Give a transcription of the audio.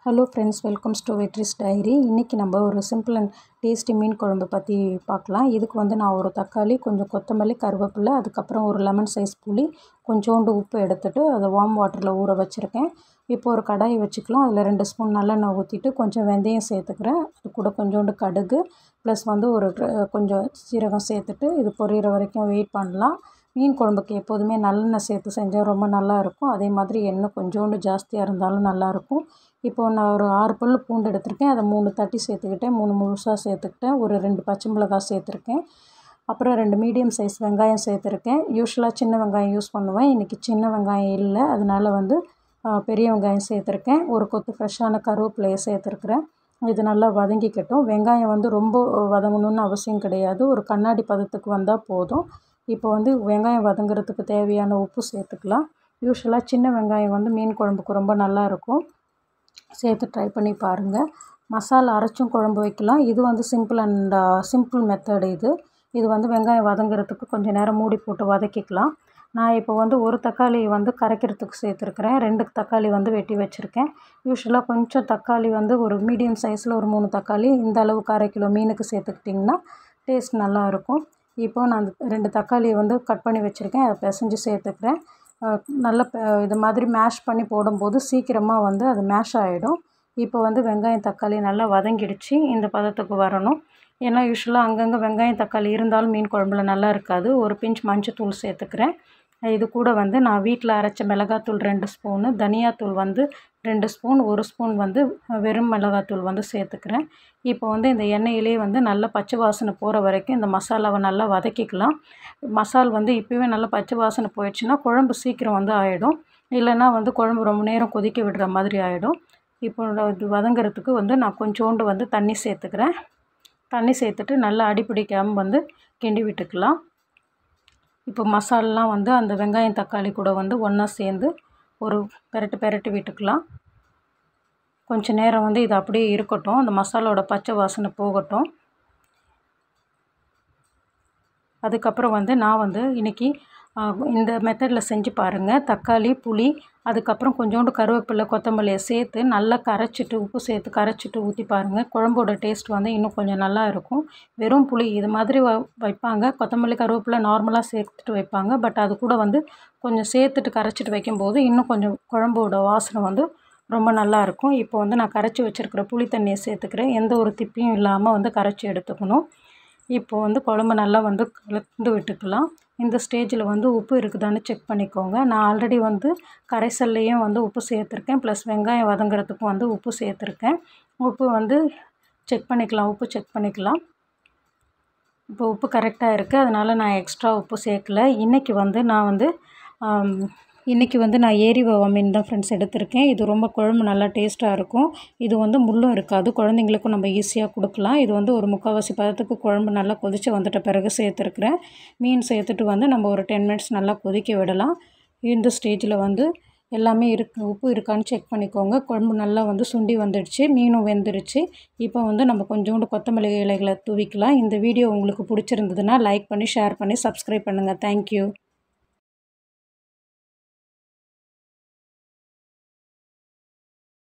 Hello friends, welcome to Vetri's Diary. இன்னைக்கு நம்ம ஒரு சிம்பிள் அண்ட் டேஸ்டி மீன் குழம்பு பற்றி பார்க்கலாம். இதுக்கு வந்து நான் ஒரு தக்காளி, கொஞ்சம் கொத்தமல்லி, கருவேப்பிலை, அதுக்கப்புறம் ஒரு லெமன் சைஸ் புளி, கொஞ்சோண்டு உப்பு எடுத்துட்டு அதை வார்ம் வாட்டரில் ஊற வச்சுருக்கேன். இப்போ ஒரு கடாயை வச்சுக்கலாம். அதில் 2 ஸ்பூன் நல்லெண்ணெய் ஊற்றிட்டு கொஞ்சம் வெந்தயம் சேர்த்துக்கிறேன். அது கூட கொஞ்சோண்டு கடுகு ப்ளஸ் வந்து கொஞ்சம் சீரகம் சேர்த்துட்டு இது பொரியிற வரைக்கும் வெயிட் பண்ணலாம். மீன் குழம்புக்கு எப்போதுமே நல்லெண்ணெய் சேர்த்து செஞ்சால் ரொம்ப நல்லாயிருக்கும். அதே மாதிரி எண்ணெய் கொஞ்சோண்டு ஜாஸ்தியாக இருந்தாலும் நல்லாயிருக்கும். இப்போ நான் ஒரு 6 பல் பூண்டு எடுத்திருக்கேன். அதை 3 தட்டி சேர்த்துக்கிட்டேன், 3 முழுசாக சேர்த்துக்கிட்டேன், ஒரு 2 பச்சை மிளகாய் சேர்த்துருக்கேன், அப்புறம் 2 மீடியம் சைஸ் வெங்காயம் சேர்த்துருக்கேன். யூஸ்வலாக சின்ன வெங்காயம் யூஸ் பண்ணுவேன். இன்றைக்கி சின்ன வெங்காயம் இல்லை, அதனால் வந்து பெரிய வெங்காயம் சேர்த்துருக்கேன். ஒரு கொத்து ஃப்ரெஷ்ஷான கருவேப்பிலையை சேர்த்துருக்குறேன். இது நல்லா வதங்கிக்கட்டும். வெங்காயம் வந்து ரொம்ப வதங்கணுன்னு அவசியம் கிடையாது, ஒரு கண்ணாடி பதத்துக்கு வந்தால் போதும். இப்போ வந்து வெங்காயம் வதங்குறதுக்கு தேவையான உப்பு சேர்த்துக்கலாம். யூஸ்வலாக சின்ன வெங்காயம் வந்து மீன் குழம்புக்கு ரொம்ப நல்லாயிருக்கும், சேர்த்து ட்ரை பண்ணி பாருங்கள். மசாலா அரைச்சும் குழம்பு வைக்கலாம். இது வந்து சிம்பிள் மெத்தட். இது வந்து வெங்காயம் வதங்குறதுக்கு கொஞ்சம் நேரம் மூடி போட்டு வதக்கிக்கலாம். நான் இப்போ வந்து ஒரு தக்காளி வந்து கரைக்கிறதுக்கு சேர்த்துருக்குறேன். 2 தக்காளி வந்து வெட்டி வச்சுருக்கேன். யூஸ்வலாக கொஞ்சம் தக்காளி வந்து ஒரு மீடியம் சைஸில் ஒரு 3 தக்காளி இந்த அளவுக்கு 1/2 கிலோ மீனுக்கு சேர்த்துக்கிட்டிங்கன்னா டேஸ்ட் நல்லாயிருக்கும். இப்போ நான் 2 தக்காளியை வந்து கட் பண்ணி வச்சுருக்கேன், அதை பிசைஞ்சு சேர்த்துக்கிறேன். நல்லா இது மாதிரி மேஷ் பண்ணி போடும்போது சீக்கிரமாக வந்து அது மேஷ் ஆகிடும். இப்போ வந்து வெங்காயம் தக்காளி நல்லா வதங்கிடுச்சு, இந்த பதத்துக்கு வரணும். ஏன்னா யூஸ்வலாக அங்கங்கே வெங்காயம் தக்காளி இருந்தாலும் மீன் குழம்புல நல்லா இருக்காது. ஒரு பிஞ்ச் மஞ்சத்தூள் சேர்த்துக்கிறேன். இது கூட வந்து நான் வீட்டில் அரைச்ச மிளகாத்தூள் 2 ஸ்பூனு, தனியாத்தூள் வந்து 2 ஸ்பூன், 1 ஸ்பூன் வந்து வெறும் மிளகாத்தூள் வந்து சேர்த்துக்கிறேன். இப்போ வந்து இந்த எண்ணெயிலே வந்து நல்லா பச்சை வாசனை போகிற வரைக்கும் இந்த மசாலாவை நல்லா வதக்கிக்கலாம். மசால் வந்து இப்போவே நல்லா பச்சை வாசனை போயிடுச்சுன்னா குழம்பு சீக்கிரம் வந்து ஆகிடும், இல்லைன்னா வந்து குழம்பு ரொம்ப நேரம் கொதிக்க விடுற மாதிரி ஆகிடும். இப்போ இது வதங்கிறதுக்கு வந்து நான் கொஞ்சோண்டு வந்து தண்ணி சேர்த்துக்கிறேன். தண்ணி சேர்த்துட்டு நல்லா அடிப்பிடிக்காமல் வந்து கிண்டி விட்டுக்கலாம். இப்போ மசாலாலாம் வந்து அந்த வெங்காயம் தக்காளி கூட வந்து ஒன்றா சேர்ந்து ஒரு பெரட்டு விட்டுக்கலாம். கொஞ்சம் நேரம் வந்து இது அப்படியே இருக்கட்டும், அந்த மசாலாவோட பச்சை வாசனை போகட்டும். அதுக்கப்புறம் வந்து நான் வந்து இன்றைக்கி இந்த மெத்தடில் செஞ்சு பாருங்கள். தக்காளி, புளி, அதுக்கப்புறம் கொஞ்சோண்டு கருவேப்பிலை, கொத்தமல்லியை சேர்த்து நல்லா கரைச்சிட்டு உப்பு சேர்த்து கரைச்சிட்டு ஊற்றி பாருங்கள். குழம்போட டேஸ்ட் வந்து இன்னும் கொஞ்சம் நல்லா இருக்கும். வெறும் புளி இது மாதிரி வைப்பாங்க, கொத்தமல்லி கருவேப்பிலை நார்மலாக சேர்த்துட்டு வைப்பாங்க. பட் அது கூட வந்து கொஞ்சம் சேர்த்துட்டு கரைச்சிட்டு வைக்கும்போது இன்னும் கொஞ்சம் குழம்போட வாசனை வந்து ரொம்ப நல்லாயிருக்கும். இப்போ வந்து நான் கரைச்சி வச்சுருக்கிற புளி தண்ணியை சேர்த்துக்கிறேன். எந்த ஒரு திப்பியும் இல்லாமல் வந்து கரைச்சி எடுத்துக்கணும். இப்போ வந்து குழம்பு நல்லா வந்து கலந்து விட்டுக்கலாம். இந்த ஸ்டேஜில் வந்து உப்பு இருக்குதான்னு செக் பண்ணிக்கோங்க. நான் ஆல்ரெடி வந்து கரைசல்லையும் வந்து உப்பு சேர்த்துருக்கேன், ப்ளஸ் வெங்காயம் வதங்குறதுக்கும் வந்து உப்பு சேர்த்துருக்கேன். உப்பு வந்து செக் பண்ணிக்கலாம். இப்போ உப்பு கரெக்டாக இருக்குது, அதனால் நான் எக்ஸ்ட்ரா உப்பு சேர்க்கல. இன்றைக்கி வந்து நான் ஏரி வவா மீன் தான் ஃப்ரெண்ட்ஸ் எடுத்திருக்கேன். இது ரொம்ப குழம்பு நல்லா டேஸ்ட்டாக இருக்கும். இது வந்து முள்ளும் இருக்காது, குழந்தைங்களுக்கும் நம்ம ஈஸியாக கொடுக்கலாம். இது வந்து ஒரு 3/4 பதத்துக்கு குழம்பு நல்லா கொதித்து வந்துட்ட பிறகு சேர்த்துருக்குறேன். மீன் சேர்த்துட்டு வந்து நம்ம ஒரு 10 மினிட்ஸ் நல்லா கொதிக்க விடலாம். இந்த ஸ்டேஜில் வந்து எல்லாமே உப்பு இருக்கான்னு செக் பண்ணிக்கோங்க. குழம்பு நல்லா வந்து சுண்டி வந்துடுச்சு, மீனும் வெந்துடுச்சு. இப்போ வந்து நம்ம கொஞ்சோண்டு கொத்தமல்லி இலைகளை தூவிக்கலாம். இந்த வீடியோ உங்களுக்கு பிடிச்சிருந்ததுன்னா லைக் பண்ணி, ஷேர் பண்ணி, சப்ஸ்கிரைப் பண்ணுங்கள். தேங்க்யூ.